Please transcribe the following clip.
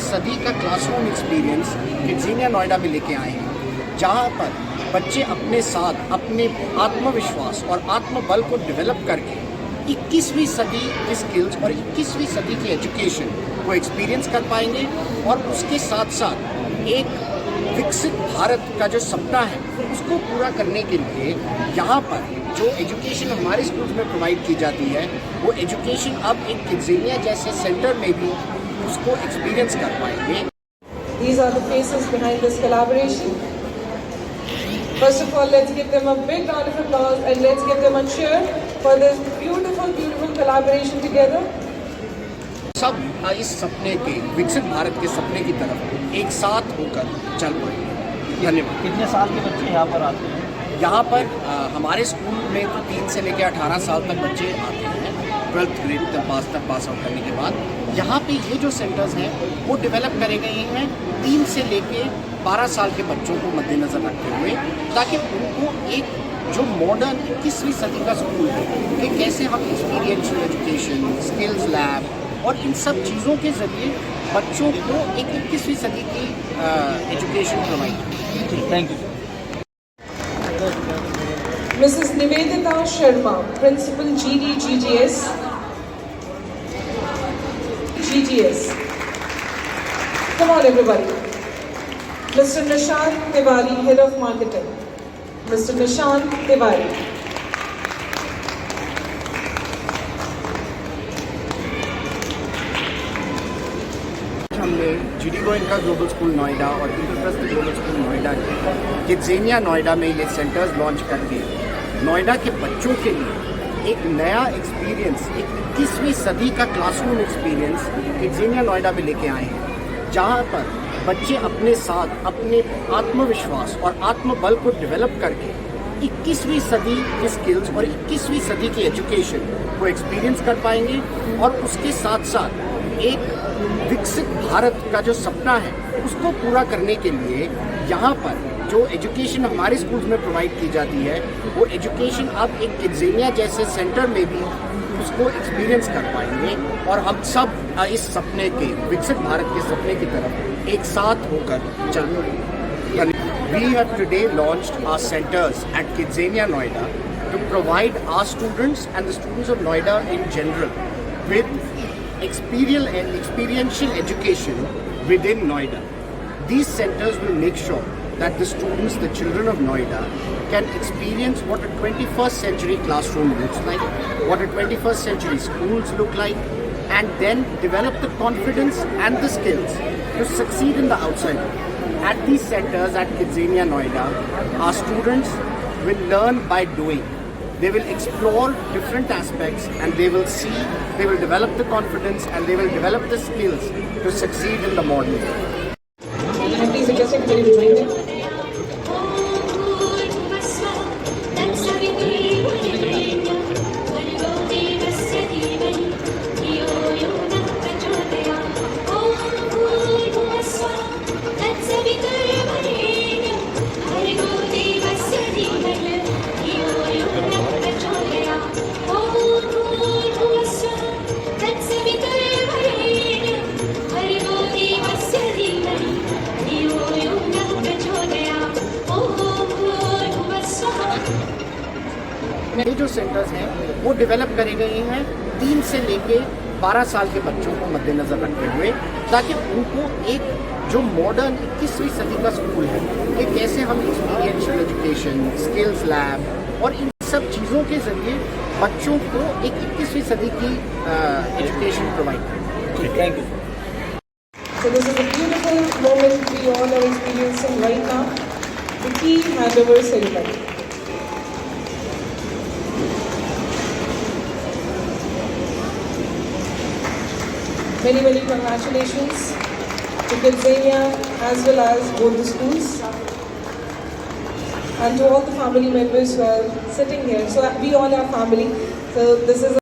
सदी का classroom experience किड्ज़ेनिया Noida में लेके आए हैं, जहां पर बच्चे अपने साथ अपने आत्मविश्वास और आत्मबल को डेवलप करके 21वीं सदी की स्किल्स और 21वीं सदी की एजुकेशन को एक्सपीरियंस कर पाएंगे और उसके साथ साथ एक विकसित भारत का जो सपना है उसको पूरा करने के लिए यहाँ पर जो एजुकेशन हमारे स्कूल्स में प्रोवाइड की जाती है वो एजुकेशन अब एक किड्ज़ेनिया जैसे सेंटर में भी उसको एक्सपीरियंस कर पाएंगे। These are the faces behind this collaboration. First of all, let's give them a big round of applause and let's give them a cheer for this beautiful, beautiful collaboration together. सब इस सपने के विकसित भारत के सपने की तरफ एक साथ होकर चल पड़े। धन्यवाद। कितने साल के बच्चे यहाँ पर आते हैं? यहाँ पर हमारे स्कूल में तो 3 से लेकर 18 साल तक बच्चे आते हैं, 12th ग्रेड तक पास आउट करने के बाद। यहाँ पे ये जो सेंटर्स हैं वो डेवलप करे गए हैं 3 से लेकर 12 साल के बच्चों को मद्देनज़र रखते हुए, ताकि उनको एक जो मॉडर्न 21वीं सदी का स्कूल है कि कैसे हम एक्सपीरियंशियल एजुकेशन, स्किल्स लैब और इन सब चीज़ों के ज़रिए बच्चों को एक 21वीं सदी की एजुकेशन प्रोवाइड करें। Thank you. Mrs. Nivedita Sharma, Principal GDGGS. GGS. Come on everybody. Mr. Nishant Tiwari, Head of Marketing. Mr. Nishant Tiwari. हमने GD Goenka global school Noida और इंद्रप्रस्थ ग्लोबल स्कूल नोएडा के किड्ज़ेनिया नोएडा में ये सेंटर्स लॉन्च करके नोएडा के बच्चों के लिए एक नया एक्सपीरियंस, एक 21वीं सदी का क्लासरूम एक्सपीरियंस किड्ज़ेनिया नोएडा में लेके आए हैं, जहां पर बच्चे अपने साथ अपने आत्मविश्वास और आत्मबल को डेवलप करके 21वीं सदी की स्किल्स और 21वीं सदी की एजुकेशन को एक्सपीरियंस कर पाएंगे और उसके साथ साथ एक विकसित भारत का जो सपना है उसको पूरा करने के लिए यहाँ पर जो एजुकेशन हमारे स्कूल्स में प्रोवाइड की जाती है वो एजुकेशन अब एक किड्ज़ेनिया जैसे सेंटर में भी उसको एक्सपीरियंस कर पाएंगे और हम सब इस सपने के विकसित भारत के सपने की तरफ एक साथ होकर चल पड़ेंगे। We have today launched our centers at Kidzania Noida to provide our students and the students of Noida in general with experiential education within Noida. These centers will make sure that the students, the children of Noida, can experience what a 21st century classroom looks like, what a 21st century schools look like, and then develop the confidence and the skills to succeed in the outside world. At these centers at Kidzania Noida, our students will learn by doing. They will explore different aspects and they will develop the confidence and they will develop the skills to succeed in the modern world. Please request everybody to join them. ये जो centres हैं वो develop करे गए हैं 3 से लेके 12 साल के बच्चों को मद्देनज़र रखते हुए, ताकि उनको एक जो मॉडर्न 21वीं सदी का स्कूल है कि कैसे हम एक्सपीरियंशियल एजुकेशन, स्किल्स लैब और इन सब चीज़ों के ज़रिए बच्चों को एक 21वीं सदी की एजुकेशन प्रोवाइड करें। Thank you. So this is a beautiful moment we all are experiencing right now. The key handover ceremony. Many, many congratulations to Kidzania as well as both the schools and to all the family members who are sitting here. So we all are family. So this is